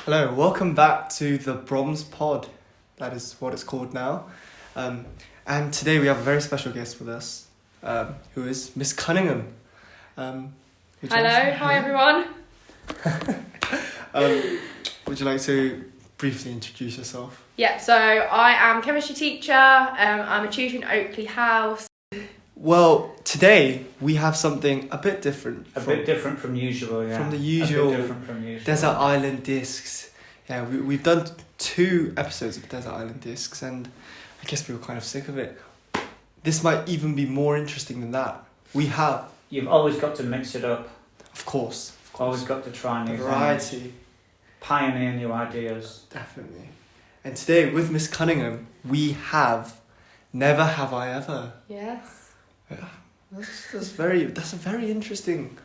Hello, welcome back to the Broms Pod. That is what it's called now. And today we have a very special guest with us, who is Miss Cunningham. Hello, hi everyone. Would you like to briefly introduce yourself? Yeah, so I am a chemistry teacher. I'm a tutor in Oakley House. Well, today we have something a bit different. A bit different from usual, yeah. From the usual, A bit different from usual. Desert Island Discs. Yeah, we've done 2 episodes of Desert Island Discs, and I guess we were kind of sick of it. This might even be more interesting than that. You've always got to mix it up. Of course. Always got to try new variety. things. Pioneer new ideas. Definitely. And today with Miss Cunningham, we have Never Have I Ever. Yes. Yeah, that's a very interesting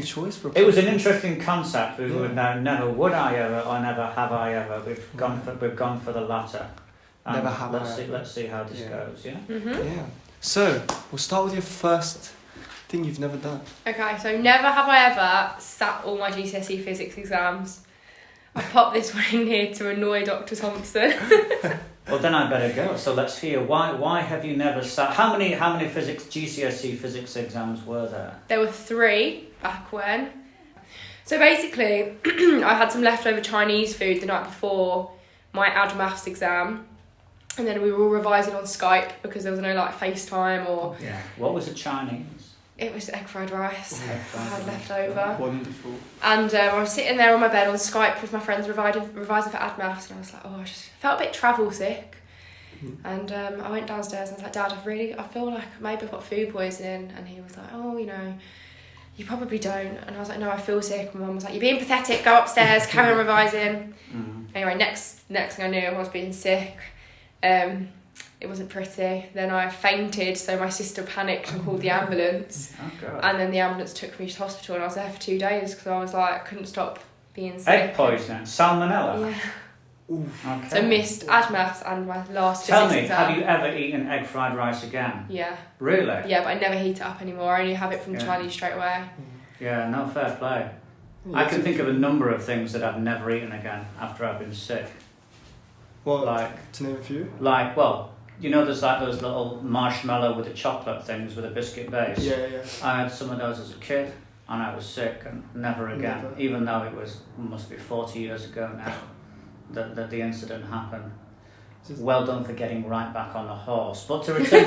choice for. It was an interesting concept. We would know never would I ever or never have I ever. We've gone for the latter. Never have I ever. Let's see how this goes. Yeah. Mhm. Yeah. So we'll start with your first thing you've never done. Okay, so never have I ever sat all my GCSE physics exams. I popped this one in here to annoy Dr. Thompson. Well, then I better go. So let's hear why have you never sat? How many GCSE physics exams were there? There were 3 back when. So basically, I had some leftover Chinese food the night before my ad maths exam, and then we were all revising on Skype because there was no like FaceTime or. Yeah. What was the Chinese? It was egg fried rice. Egg fried I had rice. leftover. Wonderful. And I was sitting there on my bed on Skype with my friends revising for ad maths, and I was like, I just felt a bit travel sick. And I went downstairs and I was like, Dad, I feel like maybe I've got food poisoning. And he was like, oh, you probably don't. And I was like, no, I feel sick. My mum was like, you're being pathetic, go upstairs, carry on revising. Anyway, next thing I knew, I was being sick. It wasn't pretty. Then I fainted, so my sister panicked and called the ambulance. Oh, God. And then the ambulance took me to hospital, and I was there for 2 days because I was like, I couldn't stop being sick. Egg poisoning, salmonella. Yeah. Oof. Okay. So missed ad maths and my last Tell physics me, exam. have you ever eaten egg fried rice again? Yeah. Really? Yeah, but I never heat it up anymore. I only have it from Yeah. Chinese straight away. Yeah, no, fair play. Yeah, I can think of a number of things that I've never eaten again after I've been sick. Well, Like, to name a few. there's like those little marshmallow with the chocolate things with a biscuit base. Yeah. I had some of those as a kid, and I was sick, and never again. Never. Even though must be 40 years ago now that the incident happened. Well done for getting right back on the horse. But to return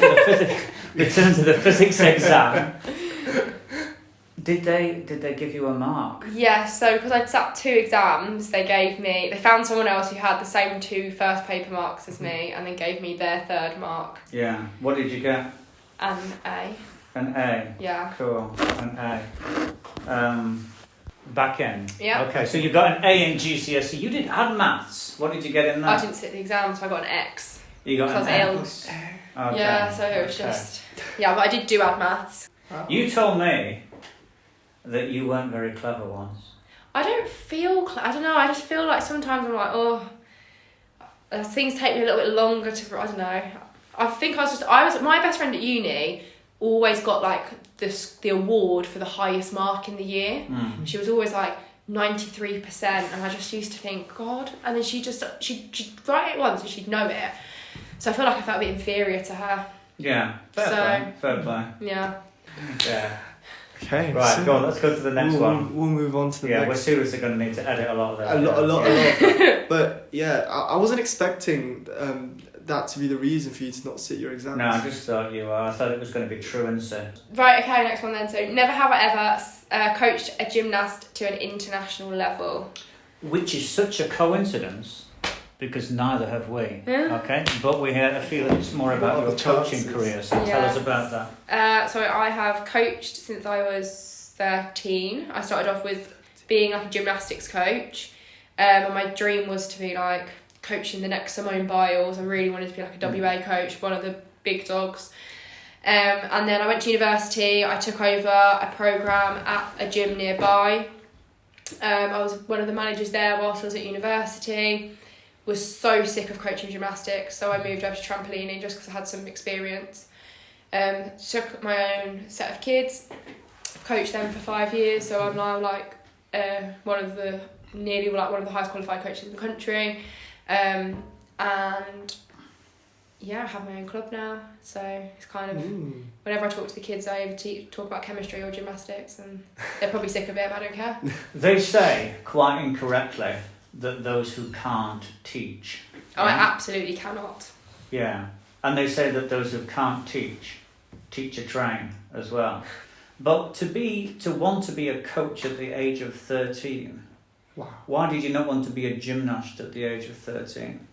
to the physics exam, did they give you a mark? Yeah, so because I'd sat 2 exams, they found someone else who had the same 2 first paper marks as me, and then gave me their 3rd mark. Yeah. What did you get? An A. An A. Yeah. Cool. An A. Back end. Yeah. Okay, so you got an A in GCSE. You did add maths. What did you get in that? I didn't sit the exam, so I got an X. You got because an I was X. ill. Okay. Yeah, so it was just... Yeah, but I did do ad maths. You told me that you weren't very clever once. I don't feel... I don't know, I just feel like sometimes I'm like, things take me a little bit longer to... I don't know. I think my best friend at uni always got like the award for the highest mark in the year. She was always like 93%, and I just used to think, God. And then she'd write it once and she'd know it. So I feel like I felt a bit inferior to her. Yeah. Fair play. Yeah. Yeah. Okay. Right, so go on, let's go to the next one. We'll move on to the Yeah, next. we're seriously going to need to edit a lot of that. A lot. But yeah, I wasn't expecting that to be the reason for you to not sit your exams. No, I just thought you were. I thought it was going to be truancy. Right, okay, next one then. So never have I ever coached a gymnast to an international level. Which is such a coincidence, because neither have we. Yeah. Okay, but we had a feeling it's more about What are your the coaching chances? career, so tell us about that. So I have coached since I was 13. I started off with being like a gymnastics coach, and my dream was to be like coaching the next Simone Biles. I really wanted to be like a WA coach, one of the big dogs. And then I went to university. I took over a programme at a gym nearby. I was one of the managers there whilst I was at university. Was so sick of coaching gymnastics, so I moved over to trampolining just because I had some experience. Took my own set of kids, coached them for 5 years, so I'm now like one of the nearly like one of the highest qualified coaches in the country. And yeah, I have my own club now, so it's kind of whenever I talk to the kids, I either talk about chemistry or gymnastics, and they're probably sick of it, but I don't care. They say, quite incorrectly, that those who can't teach. Oh, I absolutely cannot. Yeah, and they say that those who can't teach or train as well. But to want to be a coach at the age of 13, wow. Why did you not want to be a gymnast at the age of 13?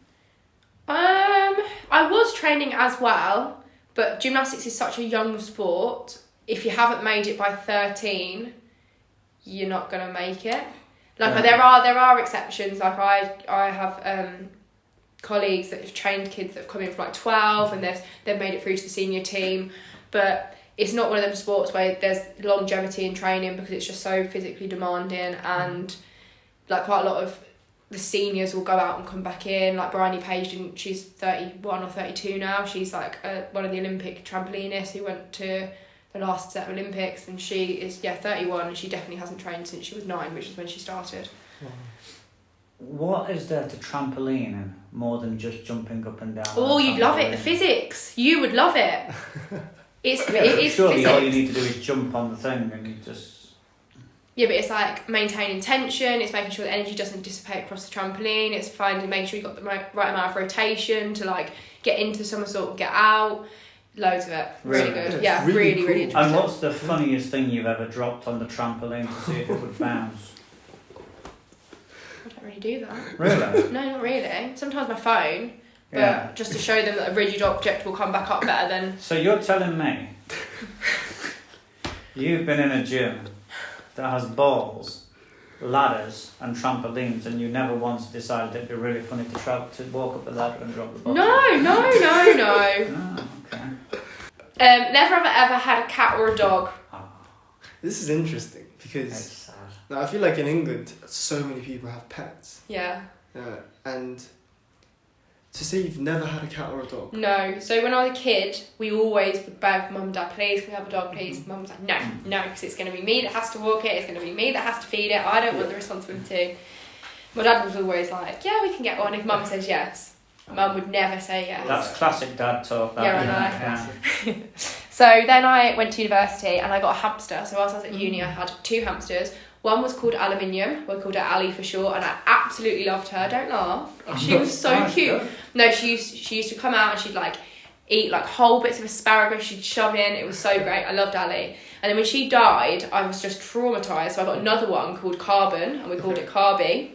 I was training as well, but gymnastics is such a young sport. If you haven't made it by 13, you're not gonna make it. Like there are exceptions. Like I have colleagues that have trained kids that have come in from like 12 and they've made it through to the senior team, but it's not one of them sports where there's longevity in training because it's just so physically demanding, and like quite a lot of the seniors will go out and come back in. Like Bryony Page, she's 31 or 32 now. She's like one of the Olympic trampolinists who went to the last set of Olympics, and she is 31 and she definitely hasn't trained since she was 9, which is when she started. Wow. What is there to trampolining more than just jumping up and down? Oh, you'd love it. The physics. You would love it. It is surely physics. all you need to do is jump on the thing and you just... Yeah, but it's like maintaining tension, it's making sure the energy doesn't dissipate across the trampoline, it's making sure you've got the right amount of rotation to like get into the somersault and get out. Loads of it. Really good. Yeah, really cool. really interesting. And what's the funniest thing you've ever dropped on the trampoline to see if it would bounce? I don't really do that. Really? No, not really. Sometimes my phone, but Yeah. just to show them that a rigid object will come back up better than... So you're telling me you've been in a gym that has balls, ladders and trampolines, and you never once decided it'd be really funny to walk up the ladder and drop the ball? No. Oh, okay. Never ever had a cat or a dog. Oh, This is interesting that's because sad. now I feel like in England, so many people have pets. Yeah. And to say you've never had a cat or a dog. No. So when I was a kid, we always would beg Mum and Dad, please, can we have a dog, please? Mum was like, no, because it's going to be me that has to walk it, it's going to be me that has to feed it, I don't want the responsibility. My dad was always like, yeah, we can get one if Mum says yes. Mum would never say yes. That's classic dad talk. That, Yeah, I know. So then I went to university and I got a hamster. So whilst I was at uni, I had 2 hamsters. One was called Aluminium. We called her Ali for short, and I absolutely loved her. Don't laugh. She was so cute. No, she used to come out and she'd like eat like whole bits of asparagus. She'd shove in. It was so great. I loved Ali. And then when she died, I was just traumatised. So I got another one called Carbon, and we called it Carby.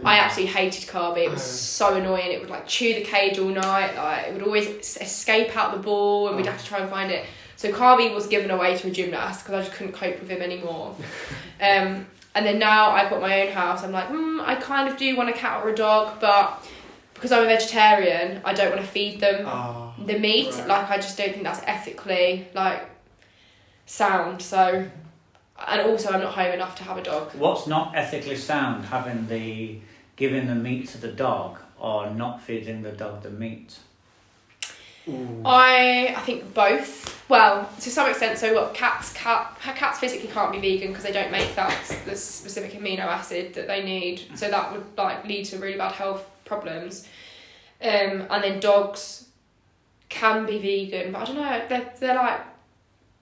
I absolutely hated Carby. It was so annoying. It would like chew the cage all night. Like it would always escape out the ball, and we'd have to try and find it. So Carby was given away to a gymnast because I just couldn't cope with him anymore. And then now I've got my own house. I'm like, I kind of do want a cat or a dog, but because I'm a vegetarian, I don't want to feed them the meat. Right. Like I just don't think that's ethically like sound. So, and also I'm not home enough to have a dog. What's not ethically sound, giving the meat to the dog or not feeding the dog the meat? Ooh. I think both. Well, to some extent. So what? Cats physically can't be vegan because they don't make the specific amino acid that they need. So that would like lead to really bad health problems. And then dogs can be vegan, but I don't know. They're like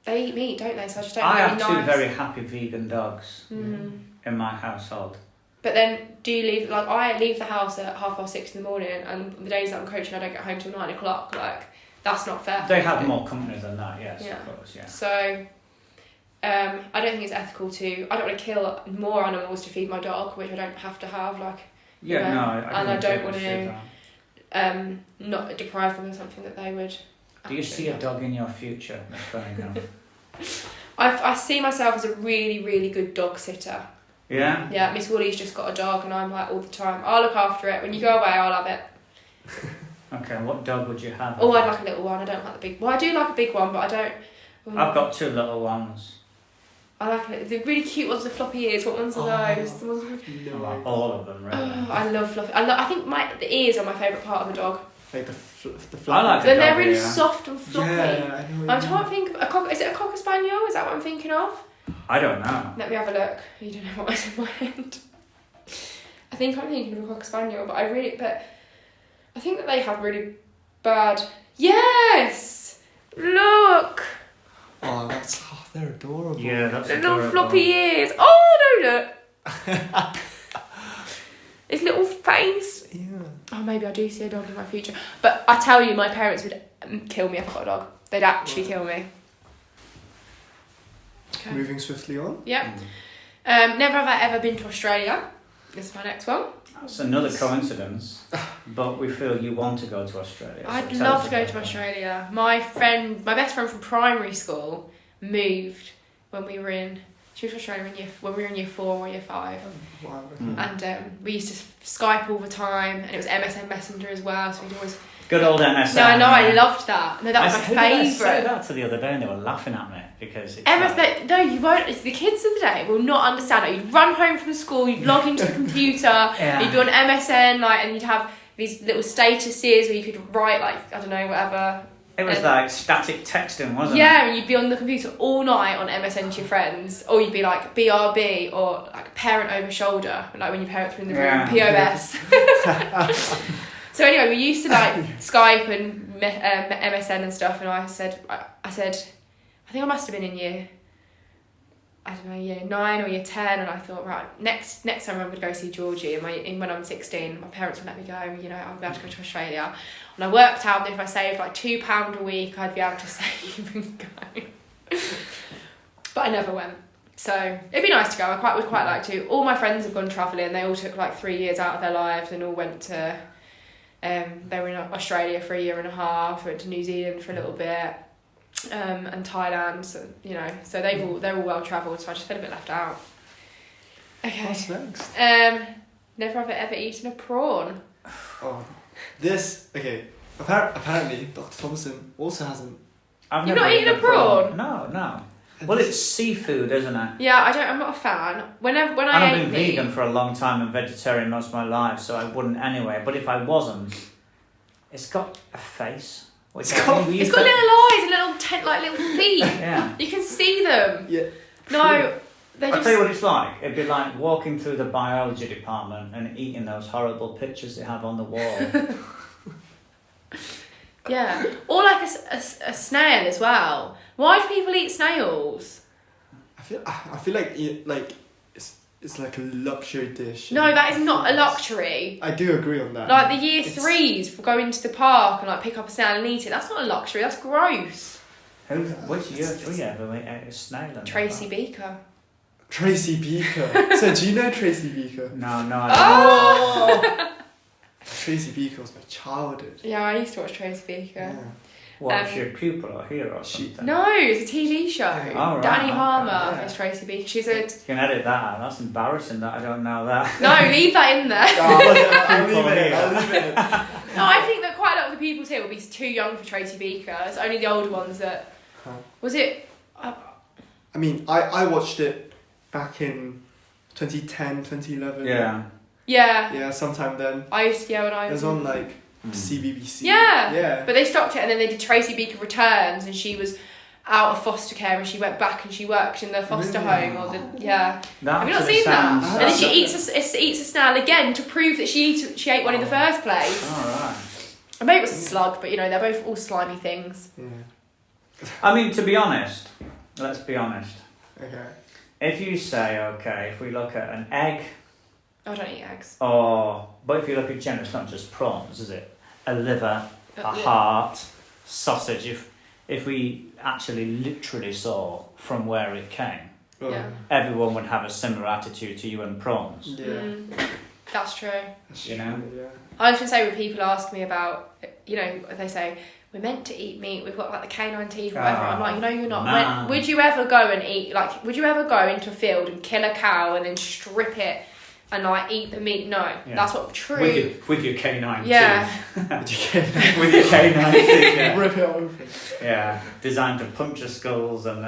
they eat meat, don't they? So I just don't. I really have 2 very happy vegan dogs in my household. But then, do you leave? Like I leave the house at 6:30 in the morning, and the days that I'm coaching, I don't get home till 9 o'clock. Like that's not fair. They have more company than that, yes, Yeah. of course, yeah. So, I don't think it's ethical to. I don't want to kill more animals to feed my dog, which I don't have to have. Like, Yeah, you know, no, and I don't want to. to not deprive them of something that they would. Do you see a actually dog in your future, Miss Cunningham? I see myself as a really, really good dog sitter. Yeah? Yeah, Miss Woolly's just got a dog, and I'm like all the time, I'll look after it. When you go away, I'll have it. Okay, and what dog would you have? Oh, I'd like a little one. I don't like the big. Well, I do like a big one, but I don't. I've got 2 little ones. I like the really cute ones with floppy ears. What ones are those? The ones with... I like all of them, really. Oh, I love fluffy. I think the ears are my favourite part of a dog. Like the I like Then the they're dog, really yeah. soft and floppy. Yeah, I know. I'm trying to think of is it a cocker spaniel? Is that what I'm thinking of? I don't know. Let me have a look. You don't know what is in my head. think I'm thinking of a Cocker Spaniel, but I think that they have really bad... Yes! Look! Oh, they're adorable. Yeah, that's The little adorable. floppy ears. Oh, no, look! His little face. Yeah. Oh, maybe I do see a dog in my future. But I tell you, my parents would kill me if I got a dog. They'd actually kill me. Okay. Moving swiftly on. Yep. Never have I ever been to Australia. This is my next one. That's another coincidence, but we feel you want to go to Australia. so I'd tell love us to go about to that. Australia. My best friend from primary school moved when we were in... She was to Australia when we were in year 4 or year 5. Wow. And we used to Skype all the time, and it was MSN Messenger as well, so we'd always... Good old NSN. No, I know, I loved that. No, that was Who my did I say favourite. that to the other day and they were laughing at me because it's No, you won't. The kids of the day will not understand it. You'd run home from school, you'd log into the computer, Yeah. you'd be on MSN, and you'd have these little statuses where you could write, I don't know, whatever. it was and- like static texting, wasn't it? Yeah, and you'd be on the computer all night on MSN to your friends, or you'd be like BRB or like parent over shoulder, like when your parents were in the room, POS. So anyway, we used to like Skype and MSN and stuff, and I said, I think I must have been in year 9 or year 10, and I thought, right, next time I'm going to go see Georgie, and when I'm 16, my parents would let me go, I'll be able to go to Australia. And I worked out that if I saved like £2 a week, I'd be able to save and go. But I never went. So it'd be nice to go. I would quite like to. All my friends have gone travelling. They all took like 3 years out of their lives and all went to... they were in Australia for 1.5 years, went to New Zealand for a little bit, and Thailand. So so they're all well travelled. So I just feel a bit left out. Okay. What's next? Never have I ever eaten a prawn. Oh, this okay. Apparently, Dr. Thomason also hasn't. I've You've never not eaten a prawn? No. Well, it's seafood, isn't it? Yeah, I'm not a fan. When And I I've ate been meat, vegan for a long time and vegetarian most of my life, so I wouldn't anyway. But if I wasn't, it's got a face. it's got little eyes and little feet. Yeah. You can see them. Yeah. No, they I'll just. tell you what it's like. It'd be like walking through the biology department and eating those horrible pictures they have on the wall. Yeah, or like a snail as well. Why do people eat snails? I feel like it's like a luxury dish. No, that is not a luxury. I do agree on that. Like the year 3s will go into the park and like pick up a snail and eat it. That's not a luxury. That's gross. Which year 3 ever ate a snail? in Tracy the Beaker. Tracy Beaker. So do you know Tracy Beaker? park? No, I don't. Oh! Tracy Beaker was my childhood. Yeah, I used to watch Tracy Beaker. Yeah. What's your pupil or hero or something? No, it's a TV show. Oh, right, Danny okay, Harmer yeah. is Tracy Beaker. She's a... You can edit that out. That's embarrassing that I don't know that. No, leave that in there. I'll leave it. I'll leave it. No, I think that quite a lot of the people here will be too young for Tracy Beaker. It's only the older ones that... Huh. Was it... I mean, I watched it back in 2010, 2011. Yeah. Yeah. Yeah, sometime then. I used to, when I It was on like CBBC. Yeah. Yeah. But they stopped it and then they did Tracy Beaker Returns and she was out of foster care and she went back and she worked in the foster Really? home or the... Yeah. That Have you not actually seen that? sounds- And then she eats a snail again to prove that she ate one in the first place. Alright. And maybe it was a slug, but they're both all slimy things. Yeah. I mean, to be honest, let's be honest. Okay. If you say, okay, if we look at an egg, I don't eat eggs. but if you look at general, it's not just prawns, is it? A liver, a Yeah. heart, sausage. If we actually literally saw from where it came, Well, Yeah. everyone would have a similar attitude to you and prawns. Yeah. That's true. That's You know? true, yeah. I often say when people ask me about, they say, we're meant to eat meat, we've got like the canine teeth or whatever. I'm like, you're not. man. Would you ever go and eat, would you ever go into a field and kill a cow and then strip it and eat the meat? No. Yeah. That's what true. With your canine Yeah. teeth. With your canine teeth, yeah. Rip it open. Yeah, designed to puncture skulls and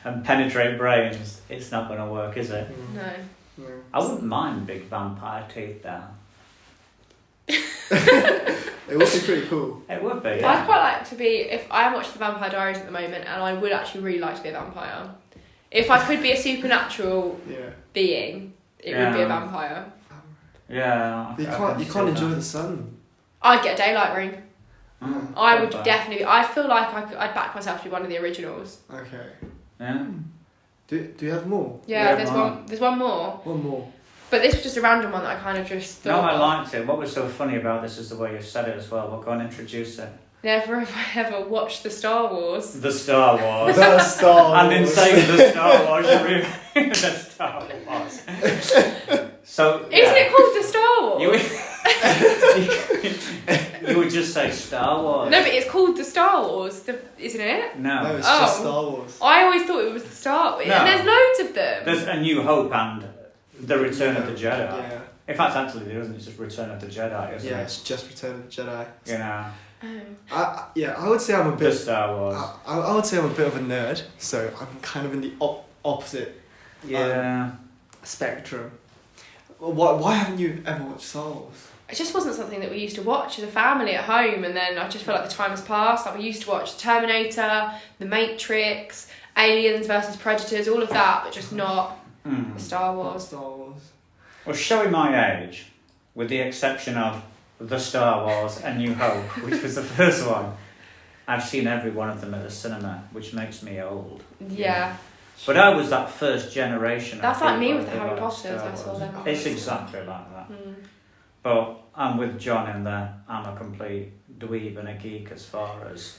and penetrate brains. It's not going to work, is it? No. No. I wouldn't mind big vampire teeth though. It would be pretty cool. It would be. I'd Yeah. quite like to be, if I am watching the Vampire Diaries at the moment, and I would actually really like to be a vampire. If I could be a supernatural Yeah. being, it would be a vampire. Yeah. You can't enjoy the sun. I'd get a daylight ring. I would Okay. definitely. I feel like I'd back myself to be one of the originals. Okay. Yeah. Do you have more? Yeah, Yeah, there's mine. one. There's one more. One more. But this was just a random one that I kind of just No, thought. I liked it. What was so funny about this is the way you said it as well. We'll go and introduce it. Never have I ever watched the Star Wars. The Star Wars. The Star Wars. And in saying the Star Wars, you really the Star Wars. So Isn't it called the Star Wars? You would just say Star Wars. No, but it's called the Star Wars, isn't it? No, No. it's just Oh. Star Wars. I always thought it was the Star Wars. No. And there's loads of them. There's A New Hope and The Return of the Jedi. Yeah. In fact, actually, there isn't. It's just Return of the Jedi, isn't Yeah, it? it's just Return of the Jedi. You know, I would say I'm a the bit. Star Wars. I would say I'm a bit of a nerd, so I'm kind of in the opposite Yeah. spectrum. Why haven't you ever watched Star Wars? It just wasn't something that we used to watch as a family at home, and then I just feel like the time has passed. Like we used to watch Terminator, The Matrix, Aliens versus Predators, all of that, but just not Star Wars. Star Wars. Well, showing my age, with the exception of The Star Wars and New Hope, which was the first one, I've seen every one of them at the cinema, which makes me old. Yeah. But I was that first generation. of That's like me people with the who Harry liked Potters, Star I saw Wars. them. It's exactly like that. Mm. But I'm with John in that I'm a complete dweeb and a geek as far as...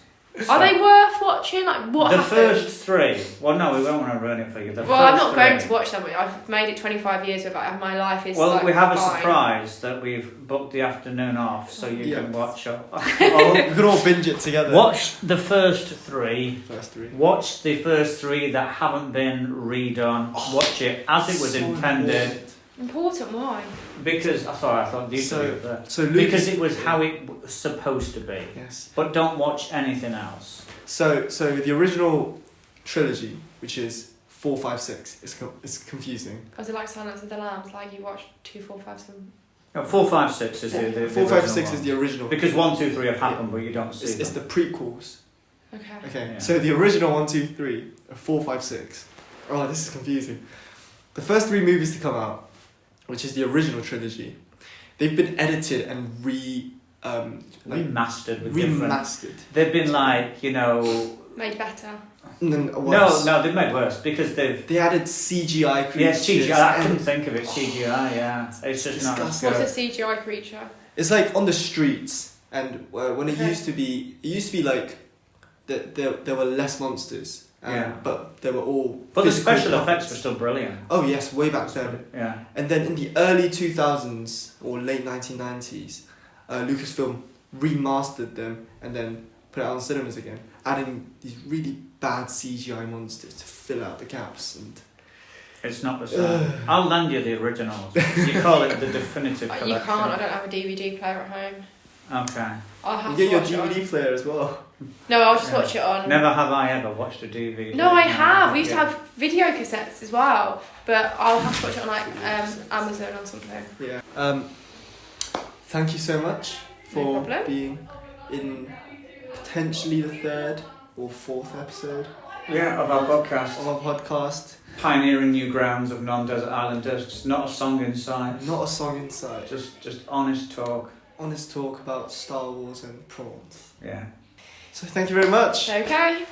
Are they worth watching? Like, what the happened? first three. Well, no, we won't want to ruin it for you. The Well, I'm first not going three. to watch them. I've made it 25 years of like, my life is Well, like, we have a fine. surprise that we've booked the afternoon off, so you Yeah. can watch it. We could all binge it together. Watch the first three. First three. Watch the first three that haven't been redone. Watch it as it was So intended. Important, why? Because I thought these So- two were there. So Lucas, Because it was how it was supposed to be. Yes. But don't watch anything else. So the original trilogy, which is 4, 5, 6, it's confusing. Was it like Silence of the Lambs? Like you watched 2, 4, 5, 7. No, 4, 5, 6 is the 4, 5, original 6 one. is the original. Because 1, 2, 3 have happened, but you don't see It's them. the prequels. Okay. Okay. Yeah. So the original 1, 2, 3 are 4, 5, 6. Oh, this is confusing. The first 3 movies to come out, which is the original trilogy, they've been edited and Remastered with different... remastered. They've been like, you know... Made better. And then worse. No, they've made worse because they've... They added CGI creatures. Yeah, CGI. I and couldn't think of it. CGI, yeah. It's just not as Disgusting. good. What's a CGI creature? It's like on the streets, and when it Okay. used to be like there were less monsters. Yeah. But they were all. But the physical special effects puppets. were still brilliant. Oh yes, way back then. Yeah. And then in the early 2000s or late 1990s, Lucasfilm remastered them and then put it out on cinemas again, adding these really bad CGI monsters to fill out the gaps. And It's not the same. I'll lend you the originals. You call it the definitive collection. You can't. I don't have a DVD player at home. Okay. I'll have you to get watch your it DVD player as well. on. No, I'll just Yeah. watch it on. Never have I ever watched a DVD. No, I have. We used to Yeah. have video cassettes as well, but I'll have to watch it on like Amazon or something. Yeah. Thank you so much No for problem. being in potentially the 3rd or 4th episode Yeah, of our podcast. of our podcast. Pioneering new grounds of non-desert island discs. Not a song in sight. Not a song in sight. Just honest talk. Honest talk about Star Wars and prawns. Yeah. So thank you very much. Okay.